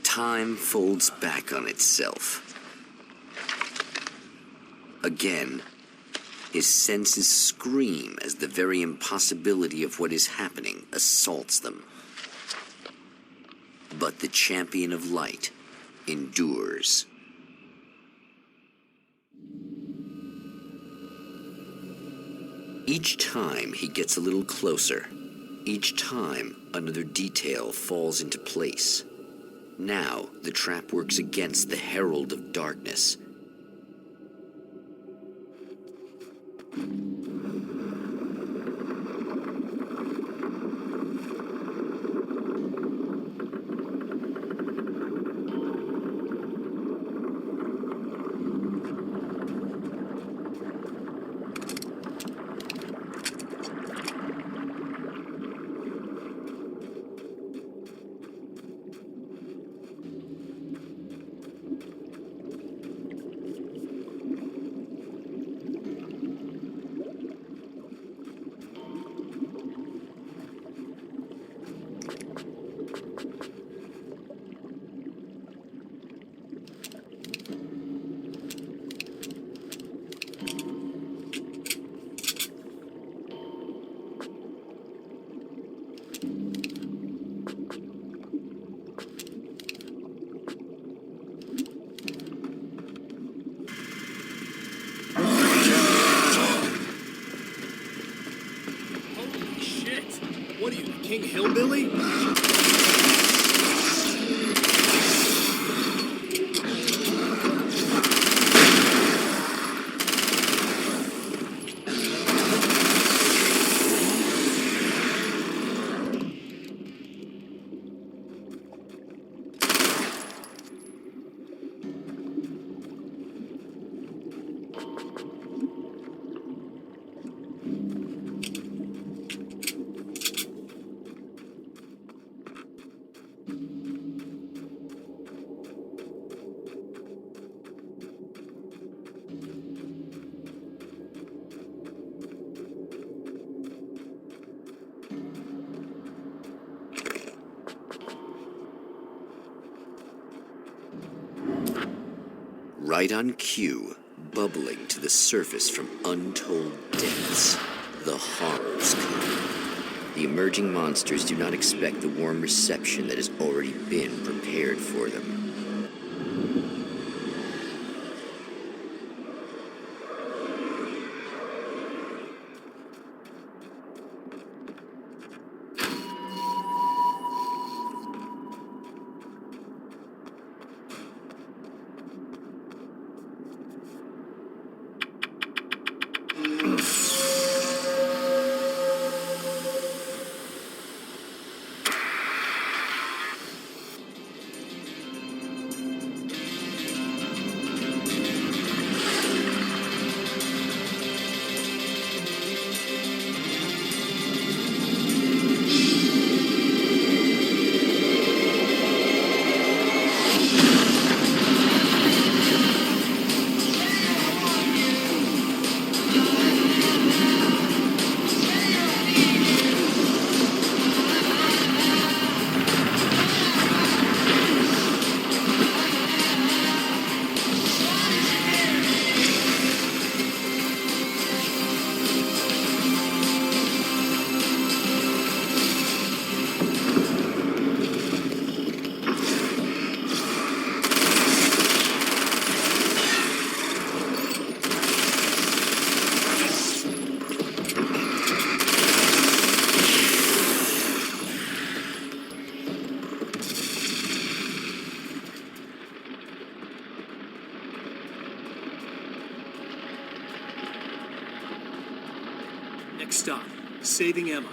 Time folds back on itself. Again, his senses scream as the very impossibility of what is happening assaults them. But the champion of light endures. Each time he gets a little closer. Each time another detail falls into place. Now the trap works against the Herald of Darkness. What are you, King Hillbilly? Right on cue, bubbling to the surface from untold depths, the horrors come. The emerging monsters do not expect the warm reception that has already been prepared for them. stop. Saving Emma.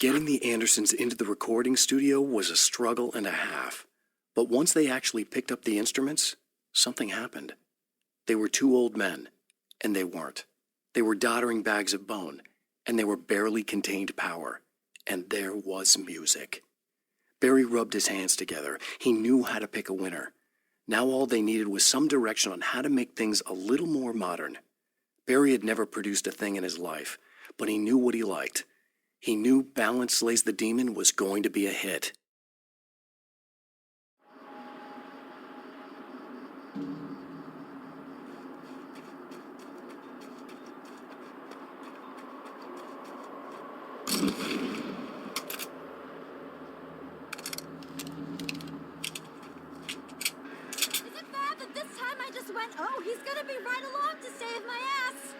Getting the Andersons into the recording studio was a struggle and a half. But once they actually picked up the instruments, something happened. They were two old men, and they weren't. They were doddering bags of bone, and they were barely contained power. And there was music. Barry rubbed his hands together. He knew how to pick a winner. Now all they needed was some direction on how to make things a little more modern. Barry had never produced a thing in his life, but he knew what he liked. He knew Balance Slays the Demon was going to be a hit. Oh, he's gonna be right along to save my ass!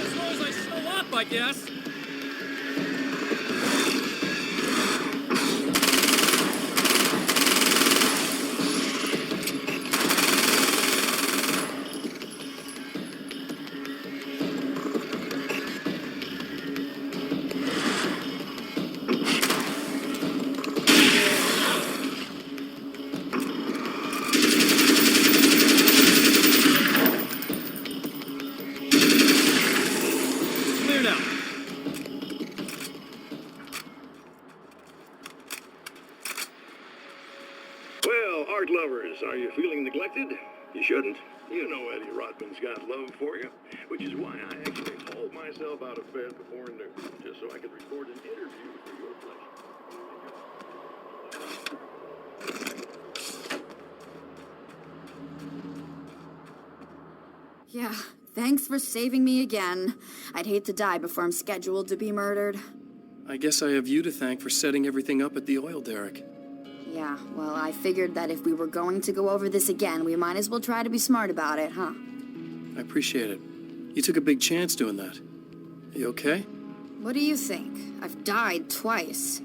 As long as I show up, I guess. Well, art lovers, are you feeling neglected? You shouldn't. You know Eddie Rodman's got love for you, which is why I actually hauled myself out of bed before noon, just so I could record an interview for your pleasure. Yeah, thanks for saving me again. I'd hate to die before I'm scheduled to be murdered. I guess I have you to thank for setting everything up at the oil derrick. Yeah, well, I figured that if we were going to go over this again, we might as well try to be smart about it, huh? I appreciate it. You took a big chance doing that. You okay? What do you think? I've died twice.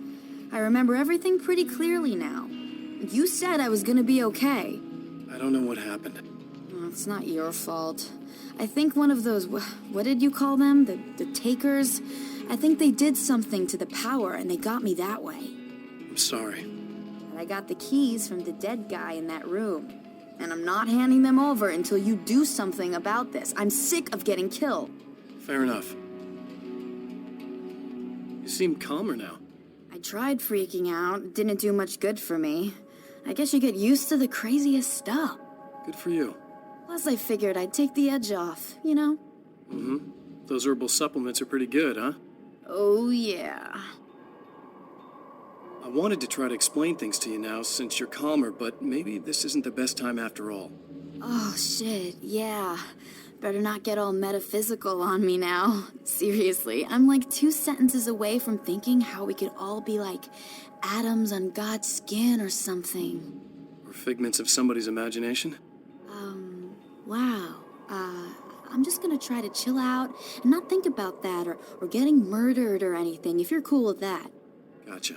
I remember everything pretty clearly now. You said I was gonna be okay. I don't know what happened. Well, it's not your fault. I think one of those, what did you call them? The takers? I think they did something to the power and they got me that way. I'm sorry. I got the keys from the dead guy in that room. And I'm not handing them over until you do something about this. I'm sick of getting killed. Fair enough. You seem calmer now. I tried freaking out. It didn't do much good for me. I guess you get used to the craziest stuff. Good for you. Plus, I figured I'd take the edge off, you know? Mm-hmm. Those herbal supplements are pretty good, huh? Oh, yeah. I wanted to try to explain things to you now since you're calmer, but maybe this isn't the best time after all. Oh, shit, yeah. Better not get all metaphysical on me now. Seriously, I'm like 2 sentences away from thinking how we could all be like atoms on God's skin or something. Or figments of somebody's imagination? Wow. I'm just gonna try to chill out and not think about that or getting murdered or anything, if you're cool with that. Gotcha.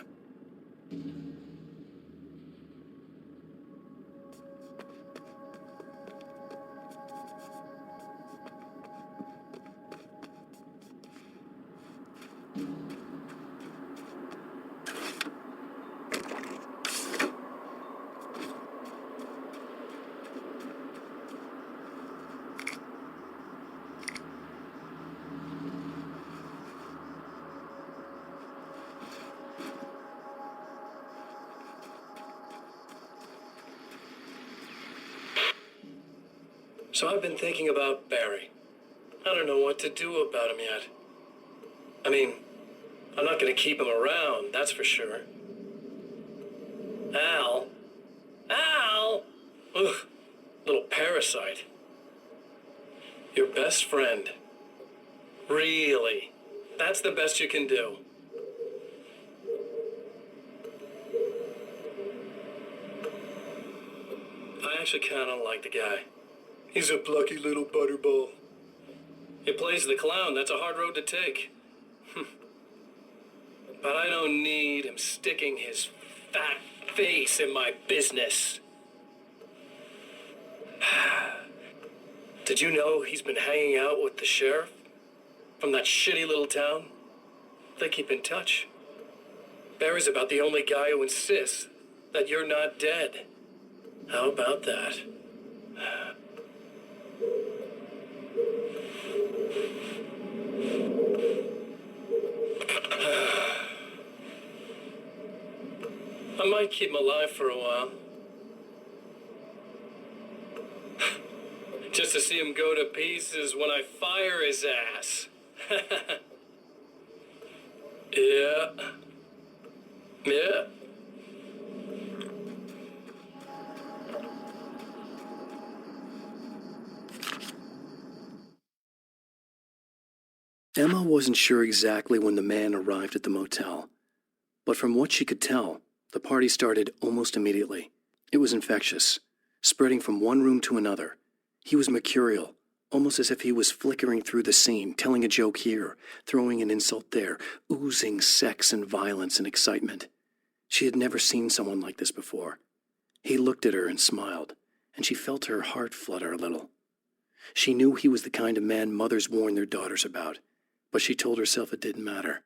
So I've been thinking about Barry. I don't know what to do about him yet. I mean, I'm not going to keep him around, that's for sure. Al? Al? Ugh, little parasite. Your best friend. Really? That's the best you can do? I actually kind of like the guy. He's a plucky little butterball. He plays the clown. That's a hard road to take. But I don't need him sticking his fat face in my business. Did you know he's been hanging out with the sheriff from that shitty little town? They keep in touch. Barry's about the only guy who insists that you're not dead. How about that? I might keep him alive for a while. Just to see him go to pieces when I fire his ass. Yeah. Yeah. Emma wasn't sure exactly when the man arrived at the motel, but from what she could tell, the party started almost immediately. It was infectious, spreading from one room to another. He was mercurial, almost as if he was flickering through the scene, telling a joke here, throwing an insult there, oozing sex and violence and excitement. She had never seen someone like this before. He looked at her and smiled, and she felt her heart flutter a little. She knew he was the kind of man mothers warn their daughters about, but she told herself it didn't matter.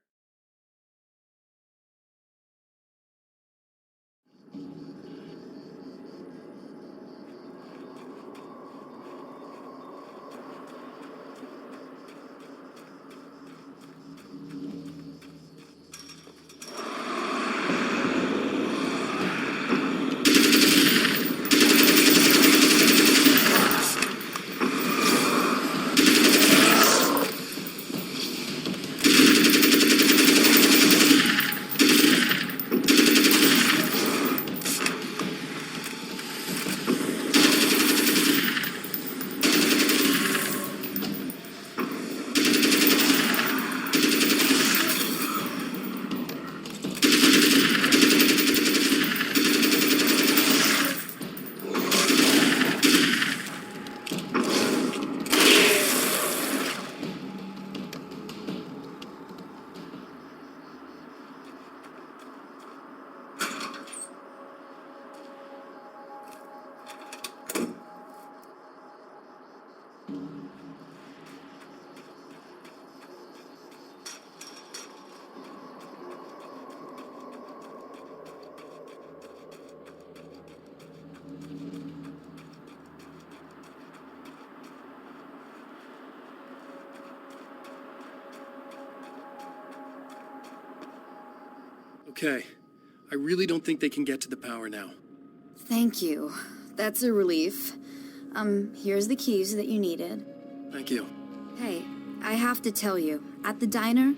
Okay, I really don't think they can get to the power now. Thank you. That's a relief. Here's the keys that you needed. Thank you. Hey, I have to tell you, at the diner,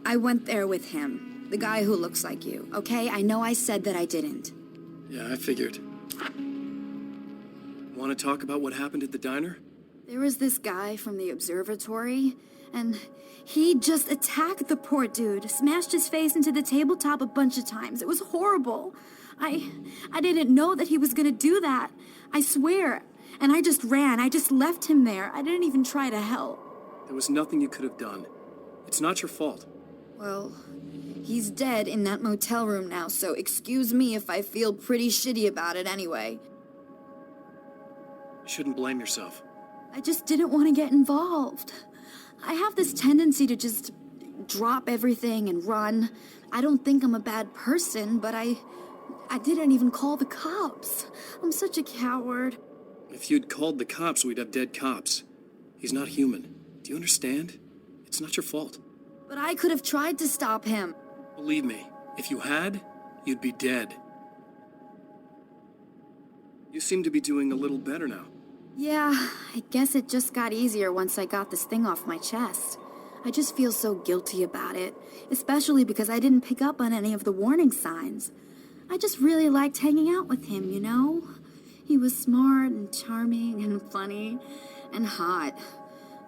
I went there with him. The guy who looks like you, okay? I know I said that I didn't. Yeah, I figured. Want to talk about what happened at the diner? There was this guy from the observatory, and he just attacked the poor dude, smashed his face into the tabletop a bunch of times. It was horrible. I didn't know that he was gonna do that. I swear. And I just ran. I just left him there. I didn't even try to help. There was nothing you could have done. It's not your fault. Well, he's dead in that motel room now, so excuse me if I feel pretty shitty about it anyway. You shouldn't blame yourself. I just didn't want to get involved. I have this tendency to just drop everything and run. I don't think I'm a bad person, but I didn't even call the cops. I'm such a coward. If you'd called the cops, we'd have dead cops. He's not human. Do you understand? It's not your fault. But I could have tried to stop him. Believe me, if you had, you'd be dead. You seem to be doing a little better now. Yeah, I guess it just got easier once I got this thing off my chest. I just feel so guilty about it, especially because I didn't pick up on any of the warning signs. I just really liked hanging out with him, you know? He was smart and charming and funny and hot.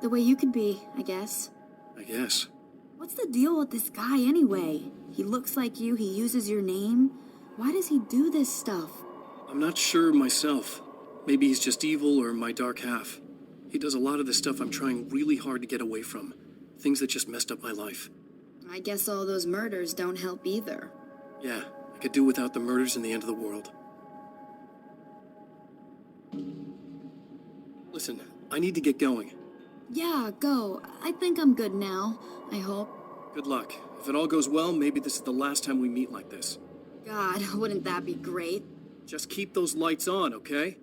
The way you could be, I guess. I guess. What's the deal with this guy anyway? He looks like you, he uses your name. Why does he do this stuff? I'm not sure myself. Maybe he's just evil or my dark half. He does a lot of the stuff I'm trying really hard to get away from. Things that just messed up my life. I guess all those murders don't help either. Yeah, I could do without the murders and the end of the world. Listen, I need to get going. Yeah, go. I think I'm good now. I hope. Good luck. If it all goes well, maybe this is the last time we meet like this. God, wouldn't that be great? Just keep those lights on, okay?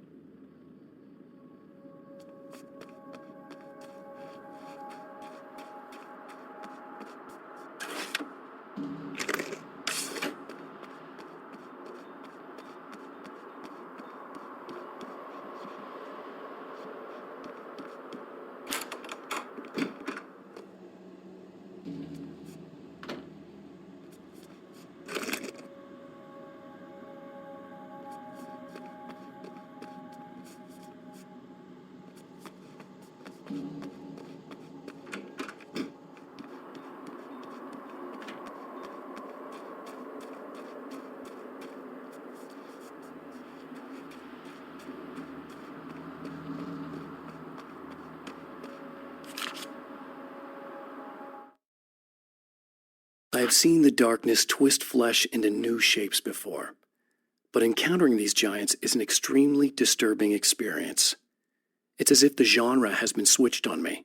I have seen the darkness twist flesh into new shapes before, but encountering these giants is an extremely disturbing experience. It's as if the genre has been switched on me.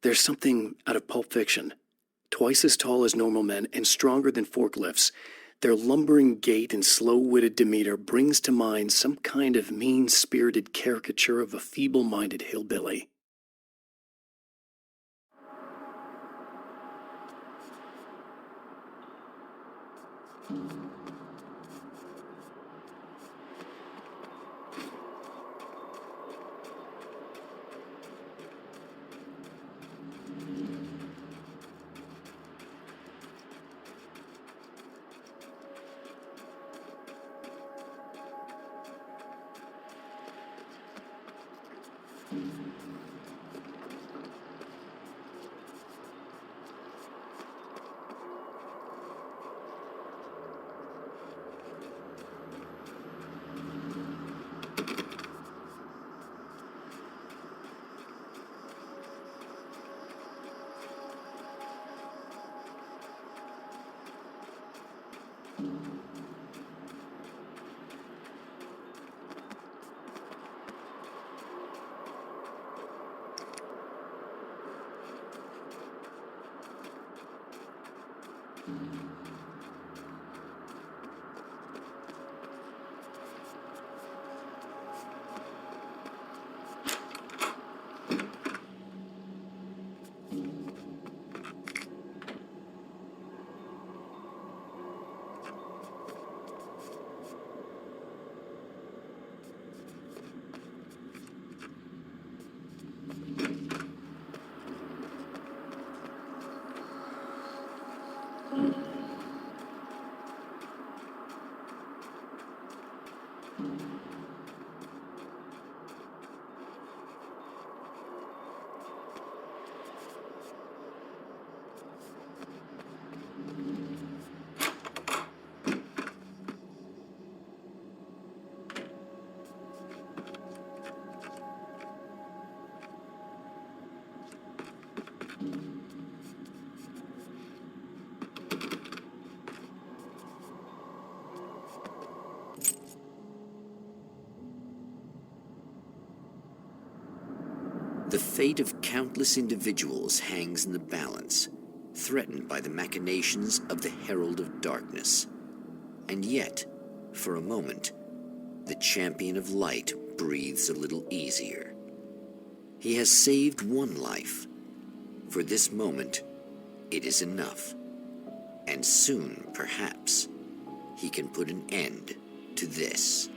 There's something out of Pulp Fiction. Twice as tall as normal men and stronger than forklifts, their lumbering gait and slow-witted demeanor brings to mind some kind of mean-spirited caricature of a feeble-minded hillbilly. The fate of countless individuals hangs in the balance, threatened by the machinations of the Herald of Darkness. And yet, for a moment, the Champion of Light breathes a little easier. He has saved one life. For this moment, it is enough. And soon, perhaps, he can put an end to this.